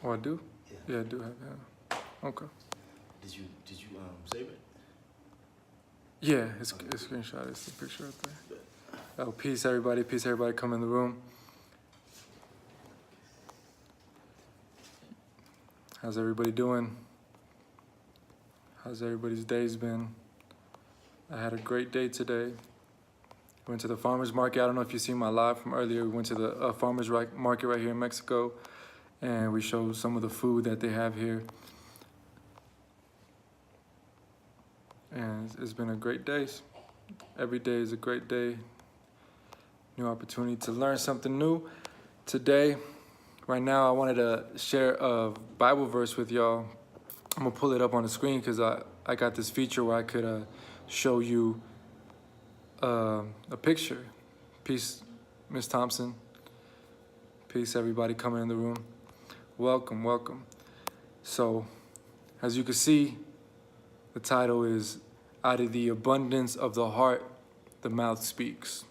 Oh, I do? Yeah. Yeah, I do have that. Okay. Did you save it? Yeah, it's a screenshot. It's the picture right there. Oh, peace, everybody. Peace, everybody. Come in the room. How's everybody doing? How's everybody's days been? I had a great day today. Went to the farmer's market. I don't know if you seen my live from earlier. We went to the farmer's market right here in Mexico, and we showed some of the food that they have here. And it's been a great day. Every day is a great day. New opportunity to learn something new. Today, right now, I wanted to share a Bible verse with y'all. I'm gonna pull it up on the screen because I got this feature where I could show you a picture. Peace, Miss Thompson. Peace, everybody coming in the room. Welcome, welcome. So, as you can see, the title is "Out of the Abundance of the Heart, the Mouth Speaks."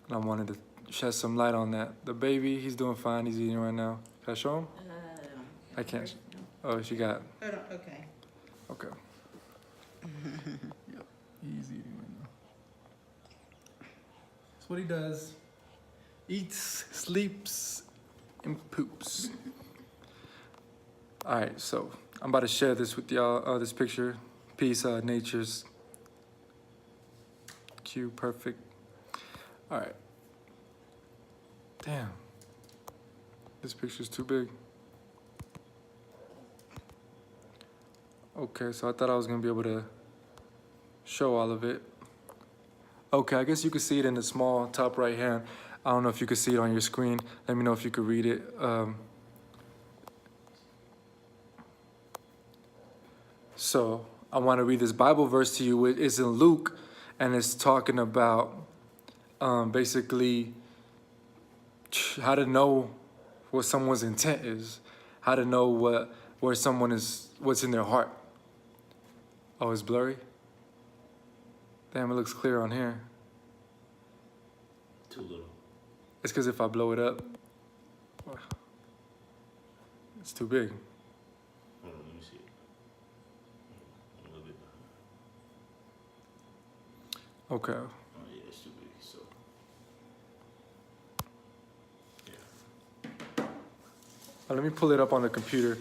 And I wanted to shed some light on that. The baby, he's doing fine. He's eating right now. Can I show him? I can't. Oh, she got. Okay. Okay. Yep. He's eating right now. That's what he does. Eats, sleeps, and poops. All right, so I'm about to share this with y'all. This picture. Peace, nature's. Cute, perfect. All right. Damn. This picture's too big. Okay, so I thought I was gonna be able to show all of it. Okay, I guess you could see it in the small top right hand. I don't know if you could see it on your screen. Let me know if you could read it. So I want to read this Bible verse to you. It's in Luke, and it's talking about basically how to know what someone's intent is, how to know where someone is, what's in their heart. Oh, it's blurry? Damn, it looks clear on here. Too little. It's because if I blow it up, it's too big. Hold on, let me see it. A little bit behind. Okay. Oh yeah, it's too big. So yeah. Let me pull it up on the computer.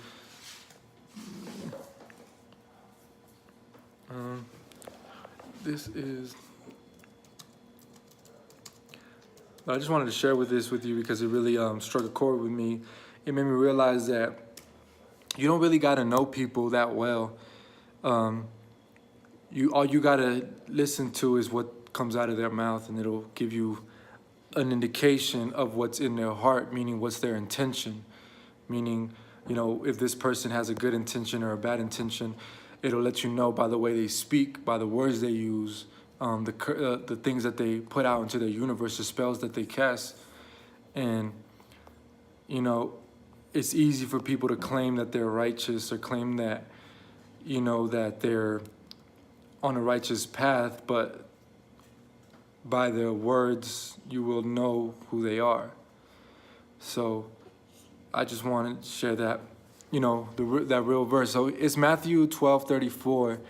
This is. I just wanted to share this with you because it really struck a chord with me. It made me realize that you don't really got to know people that well. All you got to listen to is what comes out of their mouth, and it'll give you an indication of what's in their heart, meaning what's their intention. Meaning, you know, if this person has a good intention or a bad intention, it'll let you know by the way they speak, by the words they use, the things that they put out into their universe, the spells that they cast. And, you know, it's easy for people to claim that they're righteous or claim that, you know, that they're on a righteous path, but by their words, you will know who they are. So I just wanted to share that, you know, that real verse. So it's Matthew 12:34,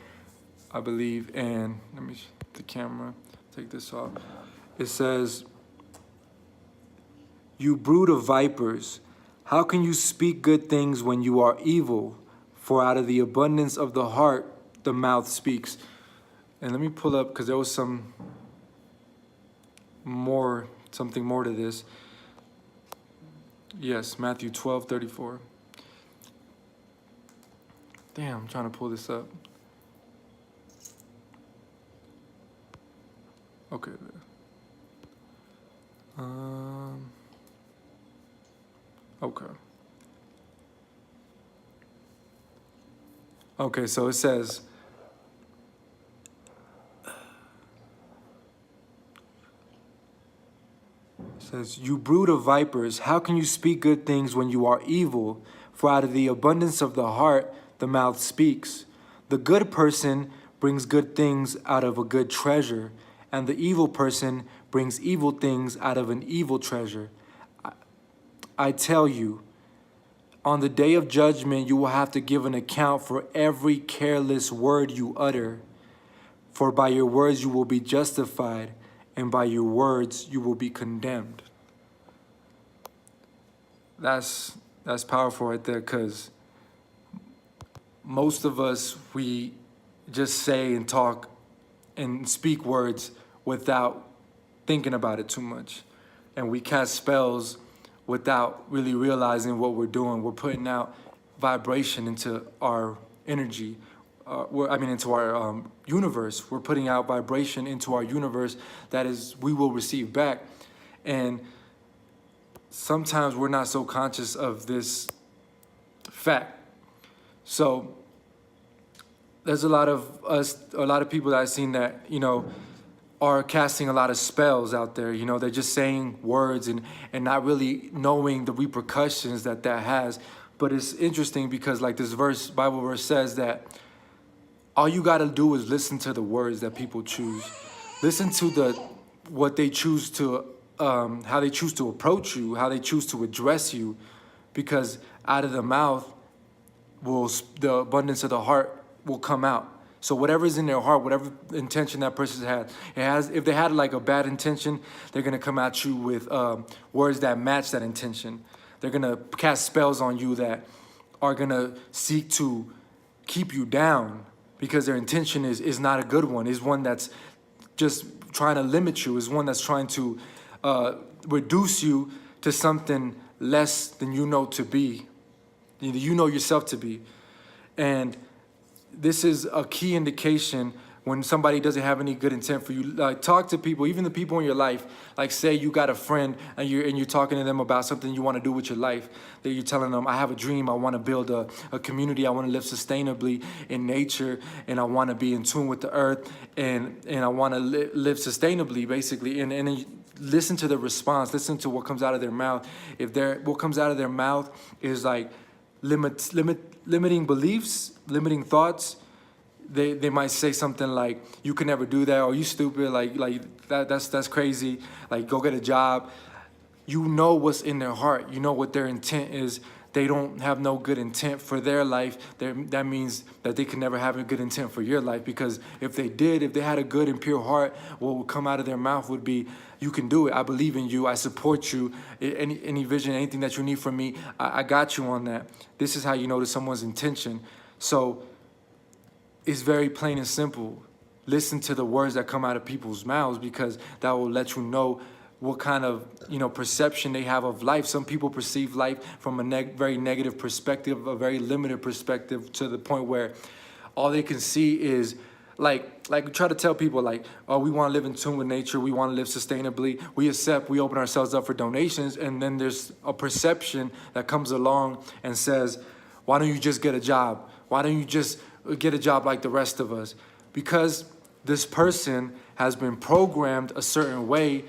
I believe. And let me, the camera, take this off. It says, "You brood of vipers, how can you speak good things when you are evil? For out of the abundance of the heart, the mouth speaks." And let me pull up, because there was something more to this. Yes, Matthew 12:34. Damn, I'm trying to pull this up. Okay. Okay. Okay, so it says, "You brood of vipers, how can you speak good things when you are evil? For out of the abundance of the heart, the mouth speaks. The good person brings good things out of a good treasure, and the evil person brings evil things out of an evil treasure. I tell you, On the day of judgment, you will have to give an account for every careless word you utter. For by your words you will be justified, and by your words you will be condemned. That's powerful right there, because most of us, we just say and talk and speak words without thinking about it too much. And we cast spells without really realizing what we're doing. We're putting out vibration into our energy, into our universe. We're putting out vibration into our universe that is, we will receive back. And sometimes we're not so conscious of this fact. So there's a lot of people that I've seen that, are casting a lot of spells out there. They're just saying words and not really knowing the repercussions that has. But it's interesting because like this Bible verse says that all you got to do is listen to the words that people choose. Listen to what they choose to, how they choose to approach you, how they choose to address you, because out of the mouth the abundance of the heart will come out. So whatever's in their heart, whatever intention that person has, if they had like a bad intention, they're gonna come at you with words that match that intention. They're gonna cast spells on you that are gonna seek to keep you down, because their intention is not a good one. Is one that's just trying to limit you. Is one that's trying to reduce you to something less than you know to be. You know yourself to be. And this is a key indication when somebody doesn't have any good intent for you. Like, talk to people, even the people in your life. Like, say you got a friend and you're talking to them about something you want to do with your life. That you're telling them, I have a dream. I want to build a community. I want to live sustainably in nature, and I want to be in tune with the earth, and I want to live sustainably, basically. And then you listen to the response. Listen to what comes out of their mouth. What comes out of their mouth is like limiting beliefs, limiting thoughts, they might say something like, you can never do that, or you stupid, like that's crazy, like go get a job. You know what's in their heart. You know what their intent is. They don't have no good intent for their life. That means that they can never have a good intent for your life, because if they had a good and pure heart, what would come out of their mouth would be, you can do it. I believe in you. I support you. Any vision, anything that you need from me, I got you on that. This is how you notice someone's intention. So it's very plain and simple. Listen to the words that come out of people's mouths, because that will let you know what kind of perception they have of life. Some people perceive life from a very negative perspective, a very limited perspective, to the point where all they can see is like try to tell people like, oh, we want to live in tune with nature, we want to live sustainably, we open ourselves up for donations, and then there's a perception that comes along and says, why don't you just get a job? Why don't you just get a job like the rest of us? Because this person has been programmed a certain way.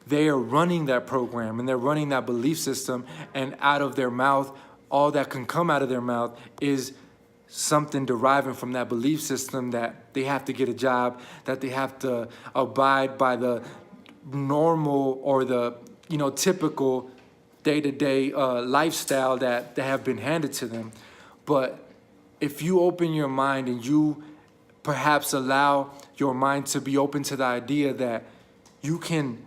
They are running that program, and they're running that belief system, and out of their mouth, all that can come out of their mouth is something deriving from that belief system, that they have to get a job, that they have to abide by the normal or the typical day-to-day lifestyle that have been handed to them. But if you open your mind and you perhaps allow your mind to be open to the idea that you can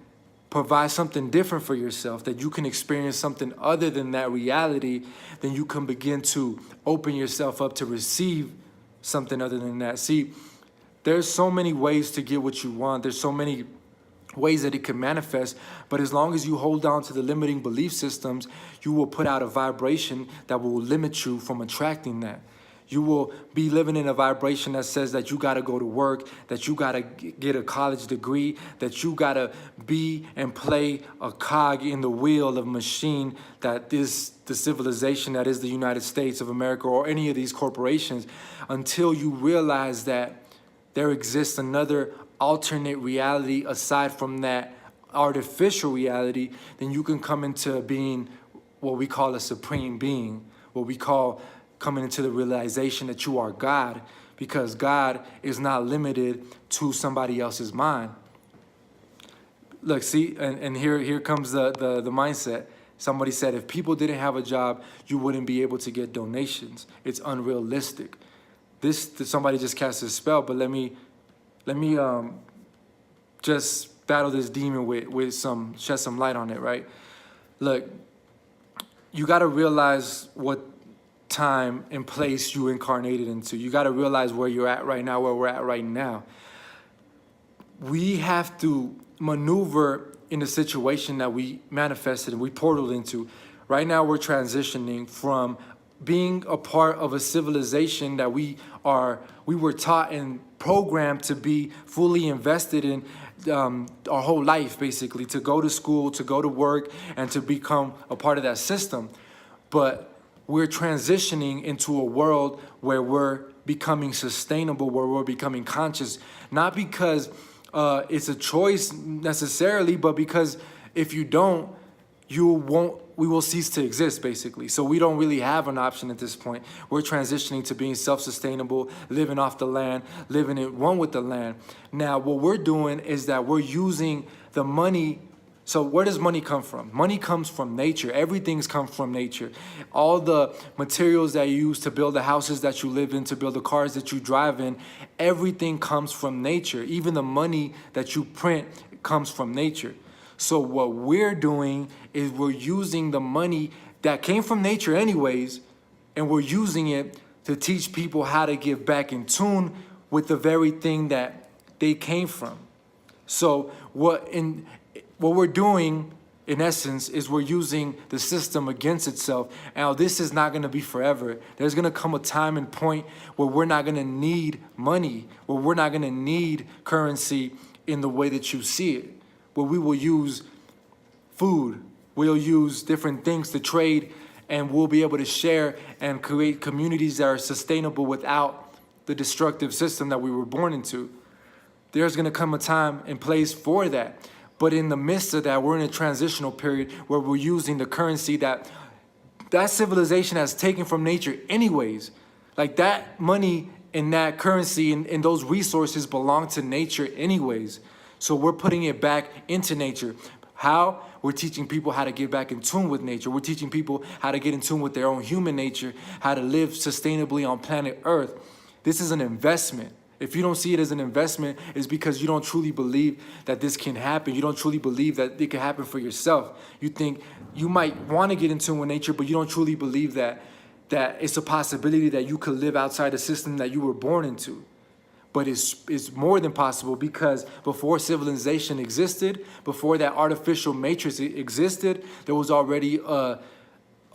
provide something different for yourself, that you can experience something other than that reality, then you can begin to open yourself up to receive something other than that. See, there's so many ways to get what you want. There's so many ways that it can manifest, but as long as you hold on to the limiting belief systems, you will put out a vibration that will limit you from attracting that. You will be living in a vibration that says that you got to go to work, that you got to get a college degree, that you got to be and play a cog in the wheel of a machine that is the civilization that is the United States of America, or any of these corporations, until you realize that there exists another alternate reality aside from that artificial reality. Then you can come into being what we call a supreme being, what we call coming into the realization that you are God, because God is not limited to somebody else's mind. Look, see, and here comes the mindset. Somebody said if people didn't have a job, you wouldn't be able to get donations. It's unrealistic. Somebody just cast a spell, but let me just battle this demon with shed some light on it, right? Look, you got to realize what time and place you incarnated into. You got to realize where you're at right now, where we're at right now. We have to maneuver in the situation that we manifested and we portaled into. Right now, we're transitioning from being a part of a civilization that we were taught and programmed to be fully invested in our whole life, basically, to go to school, to go to work, and to become a part of that system. But we're transitioning into a world where we're becoming sustainable, where we're becoming conscious, not because it's a choice necessarily, but because if you don't, we will cease to exist, basically. So we don't really have an option at this point. We're transitioning to being self-sustainable, living off the land, living in one with the land. Now, what we're doing is that we're using the money. So where does money come from? Money comes from nature. Everything's come from nature. All the materials that you use to build the houses that you live in, to build the cars that you drive in, everything comes from nature. Even the money that you print comes from nature. So what we're doing is we're using the money that came from nature anyways, and we're using it to teach people how to get back in tune with the very thing that they came from. So what we're doing, in essence, is we're using the system against itself. Now, this is not going to be forever. There's going to come a time and point where we're not going to need money, where we're not going to need currency in the way that you see it, where we will use food, we'll use different things to trade, and we'll be able to share and create communities that are sustainable without the destructive system that we were born into. There's going to come a time and place for that. But in the midst of that, we're in a transitional period where we're using the currency that civilization has taken from nature anyways. Like that money and that currency and those resources belong to nature anyways. So we're putting it back into nature. How? We're teaching people how to get back in tune with nature. We're teaching people how to get in tune with their own human nature, how to live sustainably on planet Earth. This is an investment. If you don't see it as an investment, it's because you don't truly believe that this can happen. You don't truly believe that it can happen for yourself. You think you might want to get in tune with nature, but you don't truly believe that it's a possibility that you could live outside the system that you were born into. But it's more than possible, because before civilization existed, before that artificial matrix existed, there was already a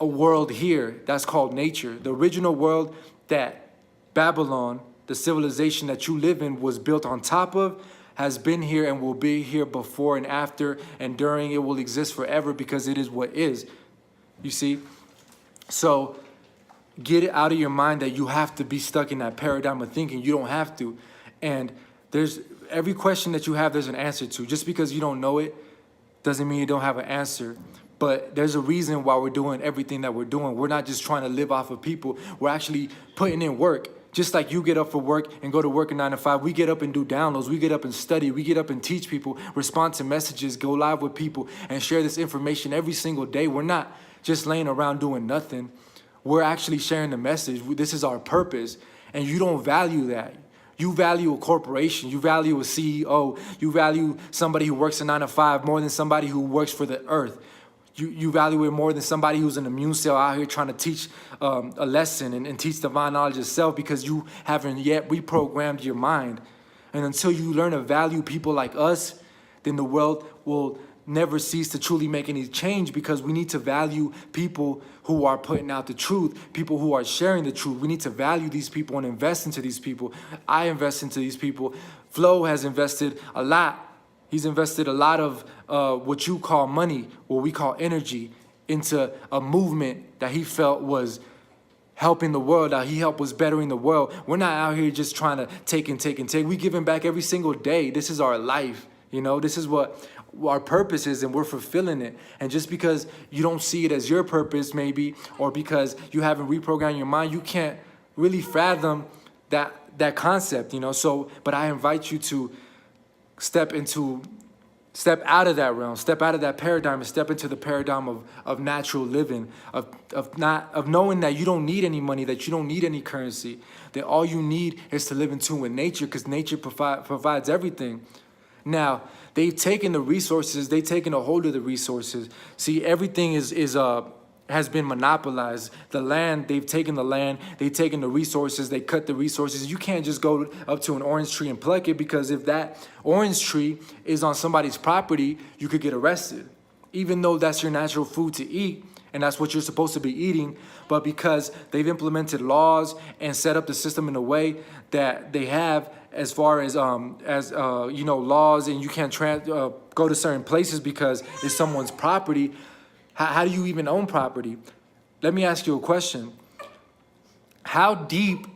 world here that's called nature. The original world that Babylon, the civilization that you live in, was built on top of, has been here and will be here before and after and during. It will exist forever because it is what is. You see? So get it out of your mind that you have to be stuck in that paradigm of thinking. You don't have to. And there's every question that you have, there's an answer to. Just because you don't know it doesn't mean you don't have an answer. But there's a reason why we're doing everything that we're doing. We're not just trying to live off of people. We're actually putting in work. Just like you get up for work and go to work at 9 to 5, we get up and do downloads. We get up and study. We get up and teach people, respond to messages, go live with people, and share this information every single day. We're not just laying around doing nothing. We're actually sharing the message. This is our purpose. And you don't value that. You value a corporation. You value a CEO. You value somebody who works a 9 to 5 more than somebody who works for the earth. You value it more than somebody who's an immune cell out here trying to teach a lesson and teach divine knowledge itself, because you haven't yet reprogrammed your mind. And until you learn to value people like us, then the world will never cease to truly make any change, because we need to value people who are putting out the truth, people who are sharing the truth. We need to value these people and invest into these people. I invest into these people. Flo has invested a lot. He's invested a lot of what you call money, what we call energy, into a movement that he felt was helping the world, that he helped was bettering the world. We're not out here just trying to take and take and take. We giving back every single day. This is our life. You know, this is what our purpose is, and we're fulfilling it. And just because you don't see it as your purpose, maybe, or because you haven't reprogrammed your mind, you can't really fathom that concept, you know. So, but I invite you to step into Step out of that realm, step out of that paradigm and step into the paradigm of natural living, of knowing that you don't need any money, that you don't need any currency, that all you need is to live in tune with nature, because nature provides everything. Now, they've taken the resources, they've taken a hold of the resources. See, everything has been monopolized. The land, they've taken the resources, they cut the resources. You can't just go up to an orange tree and pluck it, because if that orange tree is on somebody's property, you could get arrested. Even though that's your natural food to eat, and that's what you're supposed to be eating, but because they've implemented laws and set up the system in a way that they have, as far as laws, and you can't go to certain places because it's someone's property. How do you even own property? Let me ask you a question. How deep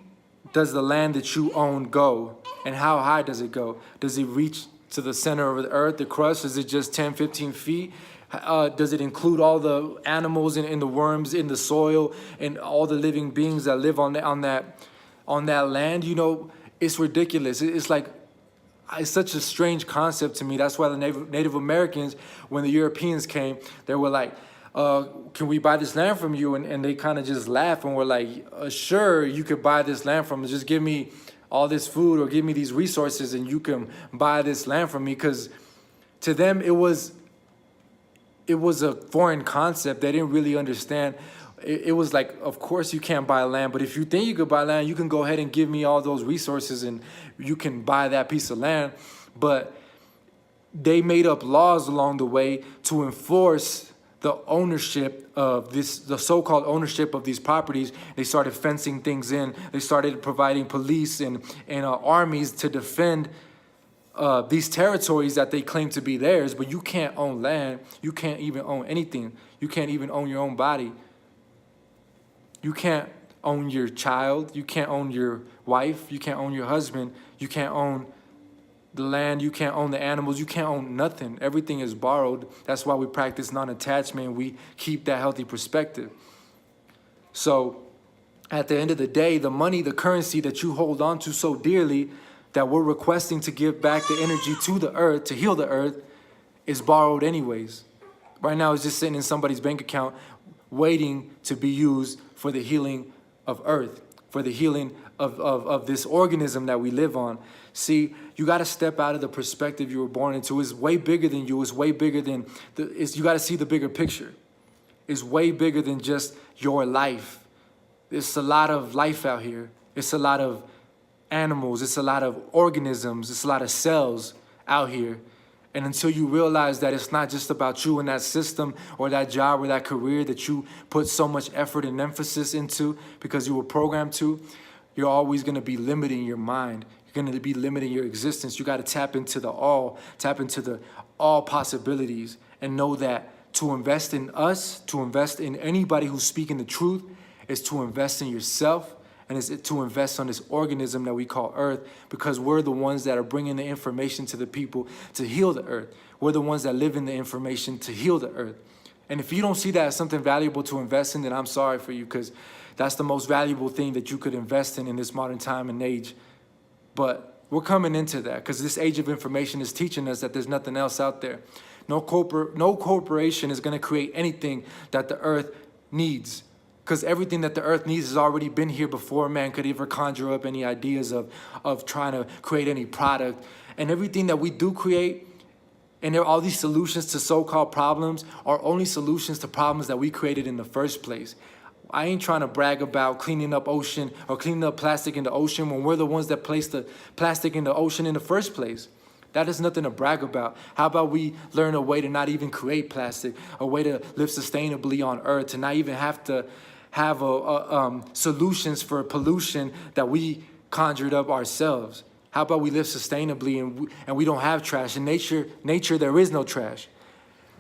does the land that you own go? And how high does it go? Does it reach to the center of the earth, the crust? Is it just 10, 15 feet? Does it include all the animals and the worms in the soil and all the living beings that live on that land? You know, it's ridiculous. It's like, it's such a strange concept to me. That's why the Native Americans, when the Europeans came, they were like, can we buy this land from you? And they kind of just laugh and were like, sure, you could buy this land from us. Just give me all this food or give me these resources and you can buy this land from me. Because to them, it was a foreign concept. They didn't really understand. It was like, of course you can't buy land, but if you think you could buy land, you can go ahead and give me all those resources and you can buy that piece of land. But they made up laws along the way to enforce the ownership of the so-called ownership of these properties. They started fencing things in. They started providing police and armies to defend these territories that they claim to be theirs. But you can't own land. You can't even own anything. You can't even own your own body. You can't own your child. You can't own your wife. You can't own your husband. You can't own the land. You can't own the animals. You can't own nothing. Everything is borrowed. That's why we practice non-attachment. We keep that healthy perspective. So at the end of the day, the money, the currency that you hold on to so dearly that we're requesting to give back the energy to the earth, to heal the earth, is borrowed anyways. Right now, it's just sitting in somebody's bank account waiting to be used for the healing of earth, for the healing of this organism that we live on. See, you got to step out of the perspective you were born into. It's way bigger than you. It's way bigger than, you got to see the bigger picture. It's way bigger than just your life. It's a lot of life out here. It's a lot of animals. It's a lot of organisms. It's a lot of cells out here. And until you realize that it's not just about you and that system or that job or that career that you put so much effort and emphasis into because you were programmed to, you're always going to be limiting your mind. You're going to be limiting your existence. You got to tap into the all possibilities, and know that to invest in us, to invest in anybody who's speaking the truth, is to invest in yourself. And it's to invest on this organism that we call Earth, because we're the ones that are bringing the information to the people to heal the Earth. We're the ones that live in the information to heal the Earth. And if you don't see that as something valuable to invest in, then I'm sorry for you, because that's the most valuable thing that you could invest in this modern time and age. But we're coming into that because this age of information is teaching us that there's nothing else out there. No corporation is going to create anything that the Earth needs. Because everything that the earth needs has already been here before man could ever conjure up any ideas of trying to create any product. And everything that we do create, and there are all these solutions to so-called problems, are only solutions to problems that we created in the first place. I ain't trying to brag about cleaning up ocean or cleaning up plastic in the ocean when we're the ones that placed the plastic in the ocean in the first place. That is nothing to brag about. How about we learn a way to not even create plastic, a way to live sustainably on Earth, to not even have to have solutions for pollution that we conjured up ourselves. How about we live sustainably and we don't have trash? In nature, there is no trash.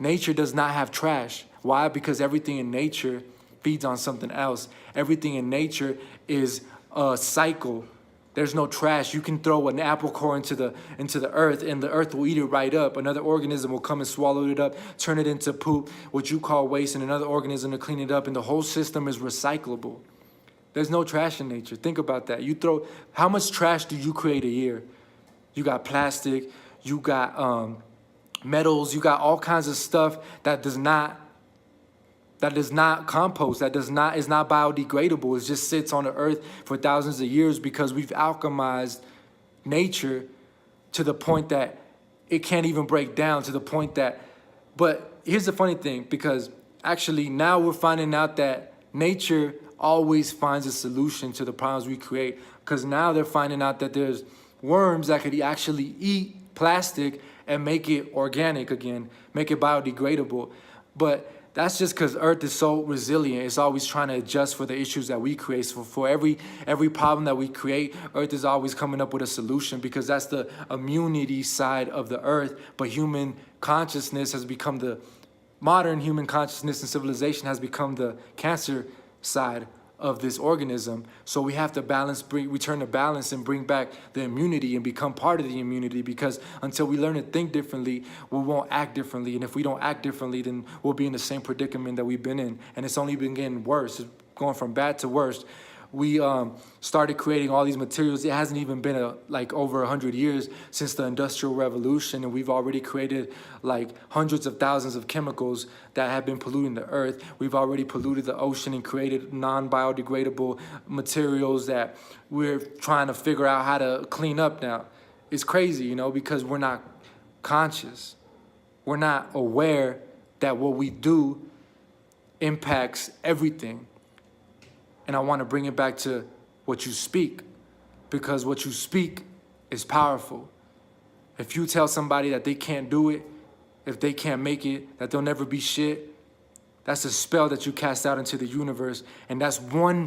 Nature does not have trash. Why? Because everything in nature feeds on something else. Everything in nature is a cycle. There's no trash. You can throw an apple core into the earth and the earth will eat it right up. Another organism will come and swallow it up, turn it into poop, what you call waste, and another organism to clean it up, and the whole system is recyclable. There's no trash in nature. Think about that. How much trash do you create a year? You got plastic, you got metals, you got all kinds of stuff that does not compost, is not biodegradable. It just sits on the earth for thousands of years because we've alchemized nature to the point that it can't even break down, to the point that, but here's the funny thing, because actually now we're finding out that nature always finds a solution to the problems we create, because now they're finding out that there's worms that could actually eat plastic and make it organic again, make it biodegradable. But that's just because Earth is so resilient. It's always trying to adjust for the issues that we create. So for every problem that we create, Earth is always coming up with a solution, because that's the immunity side of the Earth. But human consciousness has become modern human consciousness and civilization has become the cancer side of this organism. So we have to return to balance and bring back the immunity and become part of the immunity, because until we learn to think differently, we won't act differently. And if we don't act differently, then we'll be in the same predicament that we've been in. And it's only been getting worse. It's going from bad to worse. We started creating all these materials. It hasn't even been like over 100 years since the Industrial Revolution, and we've already created like hundreds of thousands of chemicals that have been polluting the earth. We've already polluted the ocean and created non-biodegradable materials that we're trying to figure out how to clean up now. It's crazy, you know, because we're not conscious. We're not aware that what we do impacts everything. And I want to bring it back to what you speak, because what you speak is powerful. If you tell somebody that they can't do it, if they can't make it, that they'll never be shit, that's a spell that you cast out into the universe. And that's one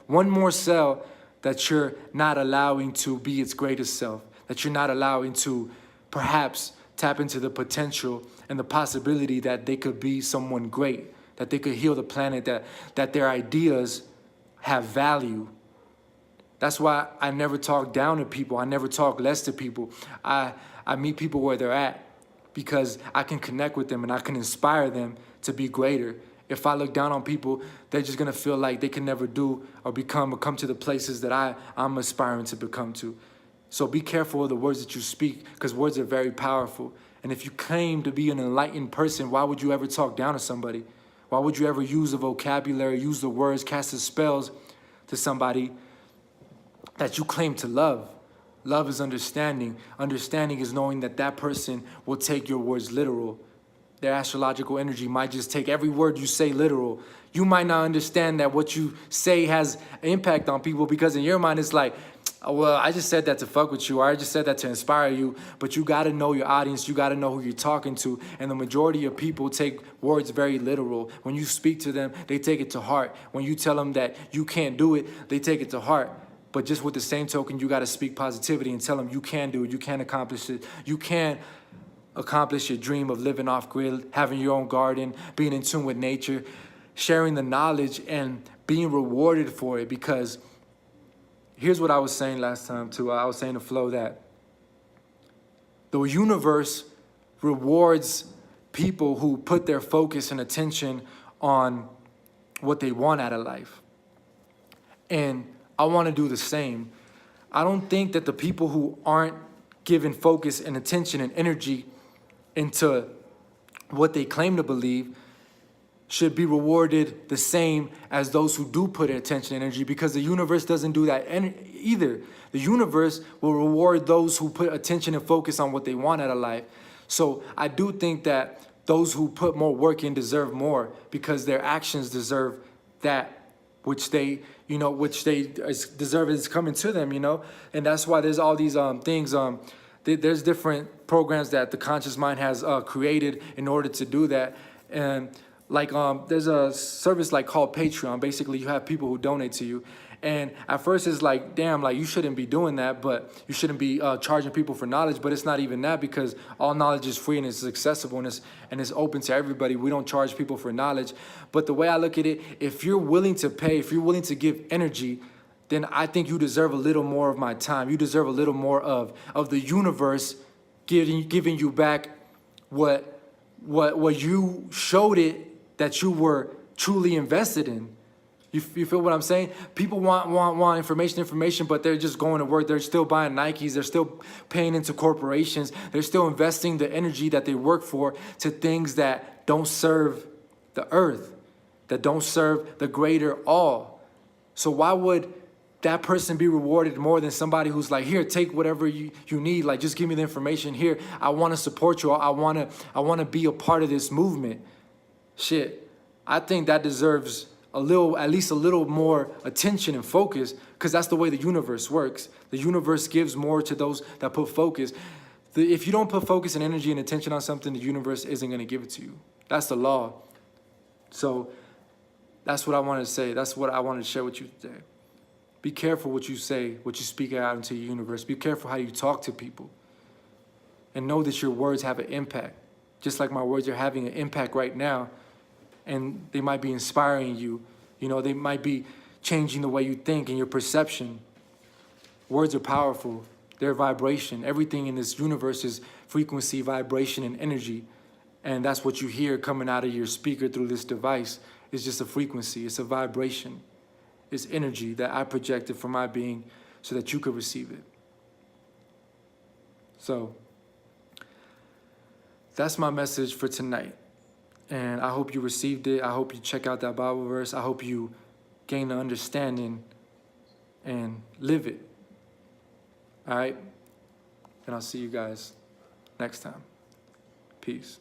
more cell that you're not allowing to be its greatest self, that you're not allowing to perhaps tap into the potential and the possibility that they could be someone great, that they could heal the planet, that their ideas have value. That's why I never talk down to people. I never talk less to people. I meet people where they're at, because I can connect with them and I can inspire them to be greater. If I look down on people, they're just gonna feel like they can never do or come to the places that I'm aspiring to become to. So be careful of the words that you speak, because words are very powerful. And if you claim to be an enlightened person, why would you ever talk down to somebody? Why would you ever use the vocabulary, use the words, cast the spells to somebody that you claim to love? Love is understanding. Understanding is knowing that that person will take your words literal. Their astrological energy might just take every word you say literal. You might not understand that what you say has impact on people, because in your mind it's like, oh, well, I just said that to fuck with you, or I just said that to inspire you. But you got to know your audience. You got to know who you're talking to. And the majority of people take words very literal. When you speak to them, they take it to heart. When you tell them that you can't do it, they take it to heart. But just with the same token, you got to speak positivity and tell them you can do it. You can accomplish it. You can accomplish your dream of living off grid, having your own garden, being in tune with nature, sharing the knowledge and being rewarded for it. Because here's what I was saying last time too. I was saying to Flo that the universe rewards people who put their focus and attention on what they want out of life. And I want to do the same. I don't think that the people who aren't giving focus and attention and energy into what they claim to believe should be rewarded the same as those who do put attention and energy, because the universe doesn't do that either. The universe will reward those who put attention and focus on what they want out of life. So I do think that those who put more work in deserve more, because their actions deserve that which they deserve is coming to them, And that's why there's all these things. There's different programs that the conscious mind has created in order to do that. And like there's a service like called Patreon. Basically, you have people who donate to you. And at first it's like, damn, like you shouldn't be doing that, but you shouldn't be charging people for knowledge. But it's not even that, because all knowledge is free and it's accessible and it's open to everybody. We don't charge people for knowledge. But the way I look at it, if you're willing to pay, if you're willing to give energy, then I think you deserve a little more of my time. You deserve a little more of the universe giving you back what you showed it that you were truly invested in. You feel what I'm saying? People want information, but they're just going to work. They're still buying Nikes. They're still paying into corporations. They're still investing the energy that they work for to things that don't serve the earth, that don't serve the greater all. So why would that person be rewarded more than somebody who's like, here, take whatever you need. Like, just give me the information here. I want to support you. I want to be a part of this movement. Shit, I think that deserves at least a little more attention and focus, because that's the way the universe works. The universe gives more to those that put focus. If you don't put focus and energy and attention on something, the universe isn't going to give it to you. That's the law. So that's what I wanted to say. That's what I wanted to share with you today. Be careful what you say, what you speak out into your universe. Be careful how you talk to people. And know that your words have an impact. Just like my words are having an impact right now. And they might be inspiring you. You know, they might be changing the way you think and your perception. Words are powerful. They're vibration. Everything in this universe is frequency, vibration, and energy. And that's what you hear coming out of your speaker through this device. It's just a frequency. It's a vibration. It's energy that I projected from my being so that you could receive it. So that's my message for tonight. And I hope you received it. I hope you check out that Bible verse. I hope you gain the understanding and live it. All right? And I'll see you guys next time. Peace.